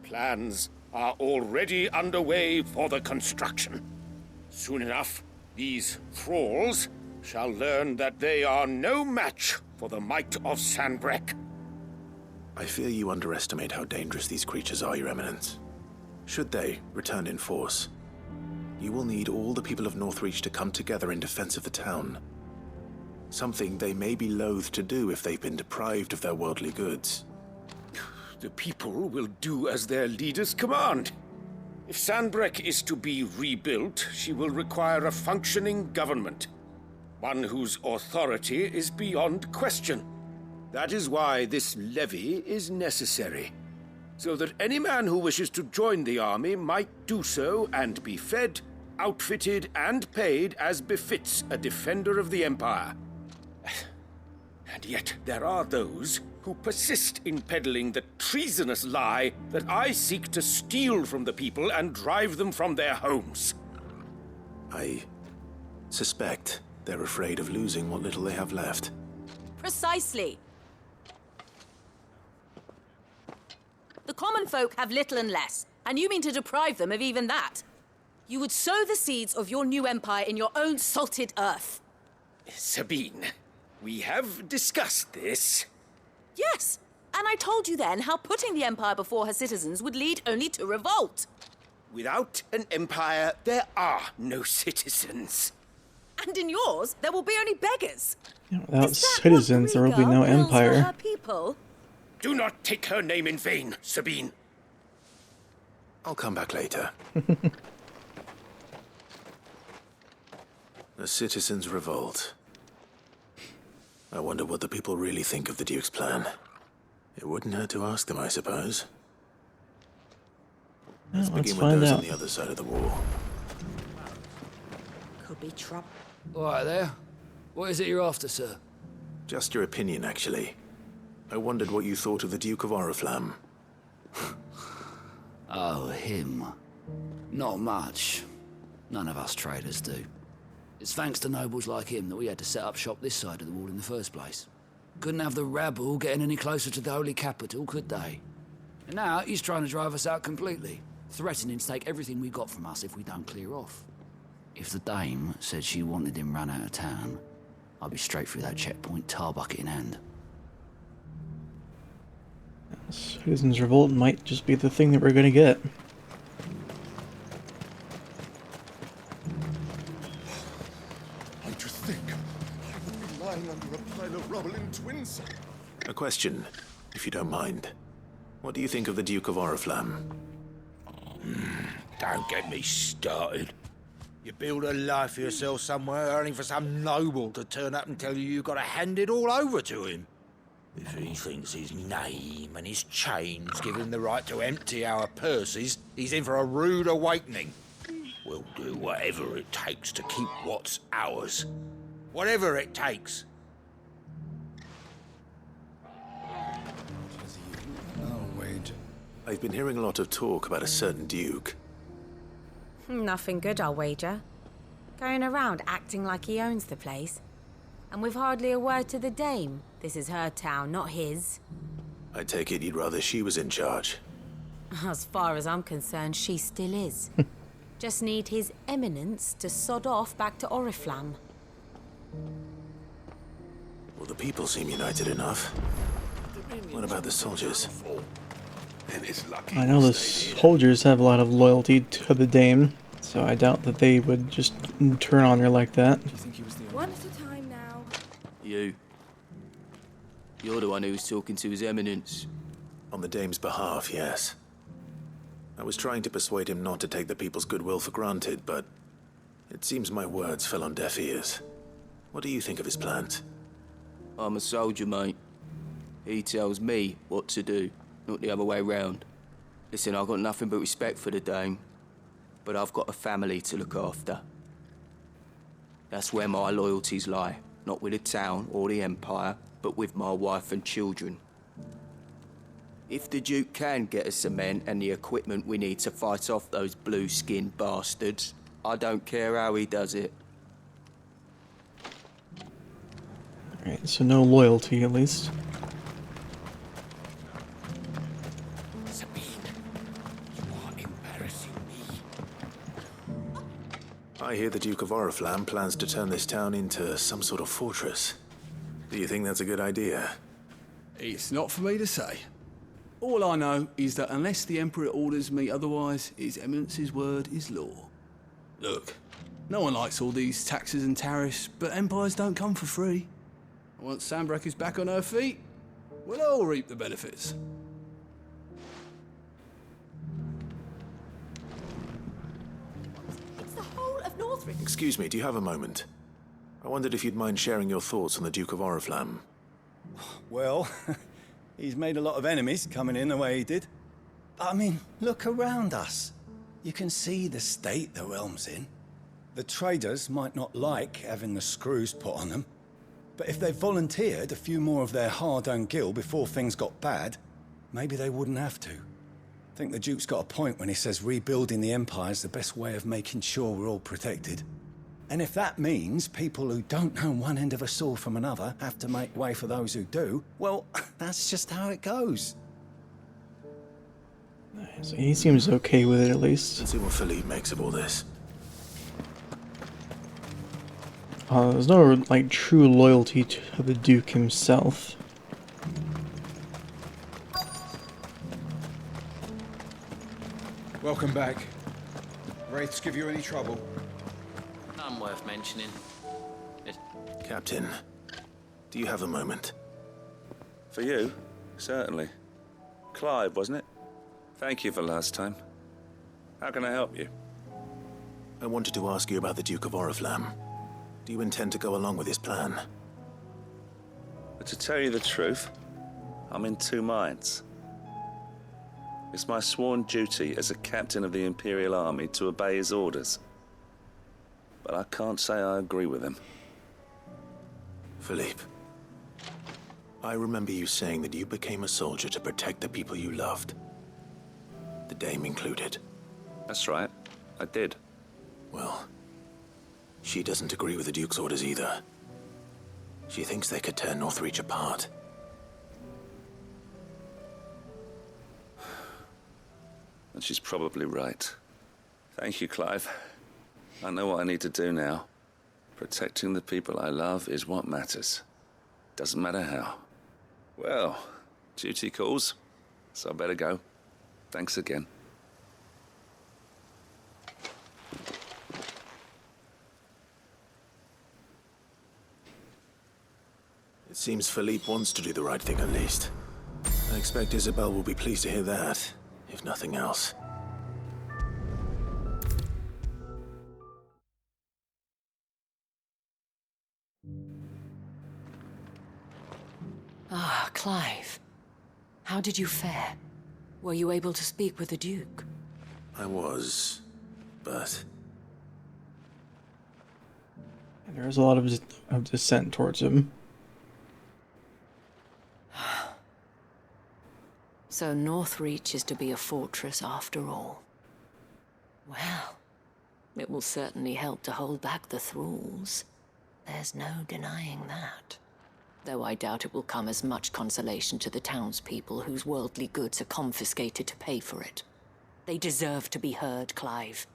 Plans are already underway for the construction. Soon enough, these thralls shall learn that they are no match for the might of Sanbreque. I fear you underestimate how dangerous these creatures are, Your Eminence. Should they return in force, you will need all the people of Northreach to come together in defense of the town. Something they may be loath to do if they've been deprived of their worldly goods. The people will do as their leaders command. If Sanbreque is to be rebuilt, she will require a functioning government. One whose authority is beyond question. That is why this levy is necessary. So that any man who wishes to join the army might do so and be fed, outfitted, and paid as befits a defender of the Empire. And yet there are those who persist in peddling the treasonous lie that I seek to steal from the people and drive them from their homes. I suspect they're afraid of losing what little they have left. Precisely. The common folk have little and less, and you mean to deprive them of even that. You would sow the seeds of your new empire in your own salted earth. Sabine, we have discussed this. Yes, and I told you then how putting the empire before her citizens would lead only to revolt. Without an empire, there are no citizens. And in yours, there will be only beggars. Without citizens, there will be no empire. Her people? Do not take her name in vain, Sabine. I'll come back later. The citizens revolt. I wonder what the people really think of the Duke's plan. It wouldn't hurt to ask them, I suppose. Let's begin with those on the other side of the wall. Could be trouble. All right there. What is it you're after, sir? Just your opinion, actually. I wondered what you thought of the Duke of Oriflamme. Oh, him. Not much. None of us traders do. It's thanks to nobles like him that we had to set up shop this side of the wall in the first place. Couldn't have the rabble getting any closer to the holy capital, could they? And now he's trying to drive us out completely, threatening to take everything we got from us if we don't clear off. If the dame said she wanted him run out of town, I'd be straight through that checkpoint, tar bucket in hand. Citizens Revolt might just be the thing that we're gonna get. I just think I would be lying under a pile of rubble in Twins. A question, if you don't mind. What do you think of the Duke of Oriflamme? Don't get me started. You build a life for yourself somewhere, only for some noble to turn up and tell you got to hand it all over to him. If he thinks his name and his chains give him the right to empty our purses, he's in for a rude awakening. We'll do whatever it takes to keep what's ours. Whatever it takes. Oh, wait. I've been hearing a lot of talk about a certain Duke. Nothing good, I'll wager. Going around acting like he owns the place. And with hardly a word to the dame. This is her town, not his. I take it you'd rather she was in charge. As far as I'm concerned, she still is. Just need his eminence to sod off back to Oriflamme. Well, the people seem united enough. What about the soldiers? I know the soldiers have a lot of loyalty to the dame, so I doubt that they would just turn on her like that. One at a time now. You're the one who was talking to his eminence. On the dame's behalf, yes. I was trying to persuade him not to take the people's goodwill for granted, but it seems my words fell on deaf ears. What do you think of his plans? I'm a soldier, mate. He tells me what to do, not the other way round. Listen, I've got nothing but respect for the dame, but I've got a family to look after. That's where my loyalties lie, not with the town or the empire, but with my wife and children. If the Duke can get us the men and the equipment we need to fight off those blue-skinned bastards, I don't care how he does it. Alright, so no loyalty at least. Sabine, you are embarrassing me. I hear the Duke of Oriflamme plans to turn this town into some sort of fortress. Do you think that's a good idea? It's not for me to say. All I know is that unless the Emperor orders me otherwise, His Eminence's word is law. Look, no one likes all these taxes and tariffs, but empires don't come for free. Once Sanbreque is back on her feet, we'll all reap the benefits. It's the whole of Northrend. Excuse me, do you have a moment? I wondered if you'd mind sharing your thoughts on the Duke of Oriflamme. Well, he's made a lot of enemies coming in the way he did. I mean, look around us. You can see the state the realm's in. The traders might not like having the screws put on them, but if they volunteered a few more of their hard-earned gil before things got bad, maybe they wouldn't have to. I think the Duke's got a point when he says rebuilding the Empire's the best way of making sure we're all protected. And if that means people who don't know one end of a sword from another have to make way for those who do, well, that's just how it goes. So he seems okay with it, at least. Let's see what Philippe makes of all this. There's no, like, true loyalty to the Duke himself. Welcome back. Wraiths give you any trouble? None worth mentioning. Captain, do you have a moment? For you? Certainly. Clive, wasn't it? Thank you for last time. How can I help you? I wanted to ask you about the Duke of Oriflamme. Do you intend to go along with his plan? But to tell you the truth, I'm in two minds. It's my sworn duty as a captain of the Imperial Army to obey his orders. But I can't say I agree with him. Philippe, I remember you saying that you became a soldier to protect the people you loved. The Dame included. That's right, I did. Well, she doesn't agree with the Duke's orders either. She thinks they could tear Northreach apart. And she's probably right. Thank you, Clive. I know what I need to do now. Protecting the people I love is what matters. Doesn't matter how. Well, duty calls, so I better go. Thanks again. It seems Philippe wants to do the right thing at least. I expect Isabel will be pleased to hear that, if nothing else. Ah, Clive. How did you fare? Were you able to speak with the Duke? I was, but... There's a lot of dissent towards him. So Northreach is to be a fortress after all. Well, it will certainly help to hold back the thralls. There's no denying that. Though I doubt it will come as much consolation to the townspeople whose worldly goods are confiscated to pay for it. They deserve to be heard, Clive.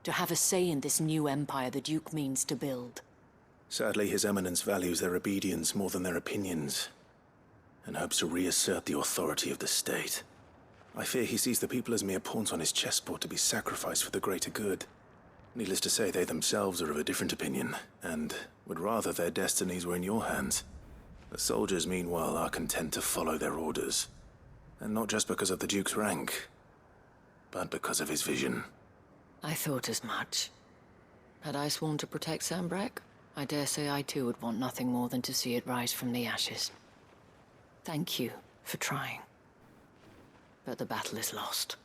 To have a say in this new empire the Duke means to build. Sadly, His Eminence values their obedience more than their opinions, and hopes to reassert the authority of the state. I fear he sees the people as mere pawns on his chessboard to be sacrificed for the greater good. Needless to say, they themselves are of a different opinion, and would rather their destinies were in your hands. The soldiers, meanwhile, are content to follow their orders. And not just because of the Duke's rank, but because of his vision. I thought as much. Had I sworn to protect Sanbreque, I dare say I too would want nothing more than to see it rise from the ashes. Thank you for trying. But the battle is lost.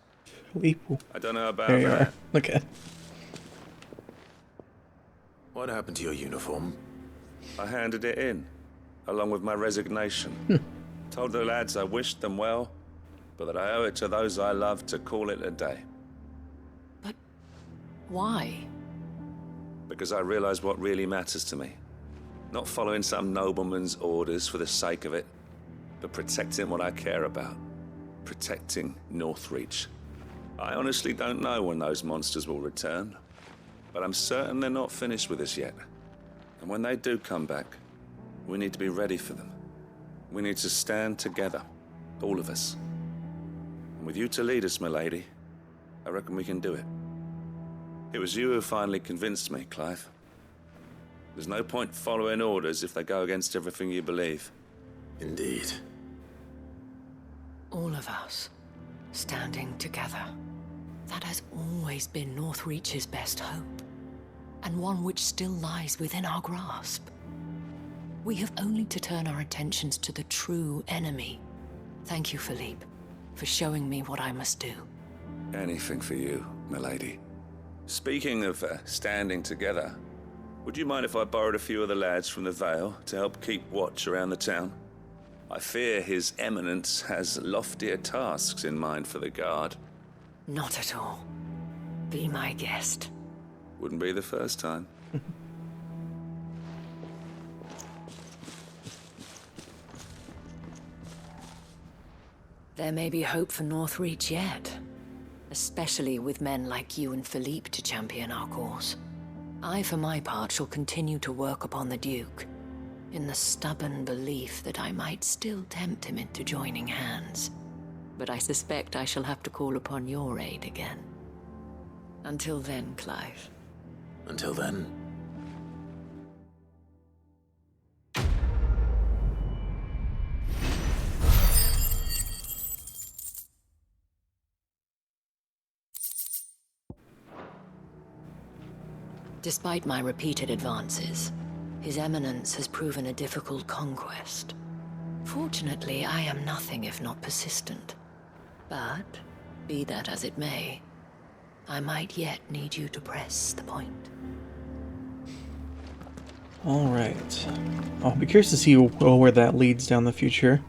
I don't know about There you that. are. Okay. What happened to your uniform? I handed it in, along with my resignation. Told the lads I wished them well, but that I owe it to those I love to call it a day. Why? Because I realize what really matters to me. Not following some nobleman's orders for the sake of it, but protecting what I care about. Protecting Northreach. I honestly don't know when those monsters will return, but I'm certain they're not finished with us yet. And when they do come back, we need to be ready for them. We need to stand together, all of us. And with you to lead us, milady, I reckon we can do it. It was you who finally convinced me, Clive. There's no point following orders if they go against everything you believe. Indeed. All of us, standing together. That has always been Northreach's best hope, and one which still lies within our grasp. We have only to turn our attentions to the true enemy. Thank you, Philippe, for showing me what I must do. Anything for you, milady. Speaking of standing together, would you mind if I borrowed a few of the lads from the Vale to help keep watch around the town? I fear His Eminence has loftier tasks in mind for the guard. Not at all. Be my guest. Wouldn't be the first time. There may be hope for Northreach yet, especially with men like you and Philippe to champion our cause. I, for my part, shall continue to work upon the Duke, in the stubborn belief that I might still tempt him into joining hands. But I suspect I shall have to call upon your aid again. Until then, Clive. Until then. Despite my repeated advances, His Eminence has proven a difficult conquest. Fortunately, I am nothing if not persistent. But, be that as it may, I might yet need you to press the point. Alright. I'll be curious to see where that leads down the future.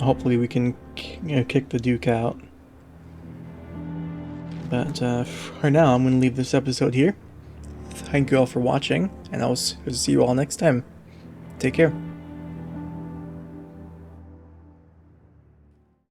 Hopefully we can kick the Duke out. But for now, I'm going to leave this episode here. Thank you all for watching, and I'll see you all next time. Take care.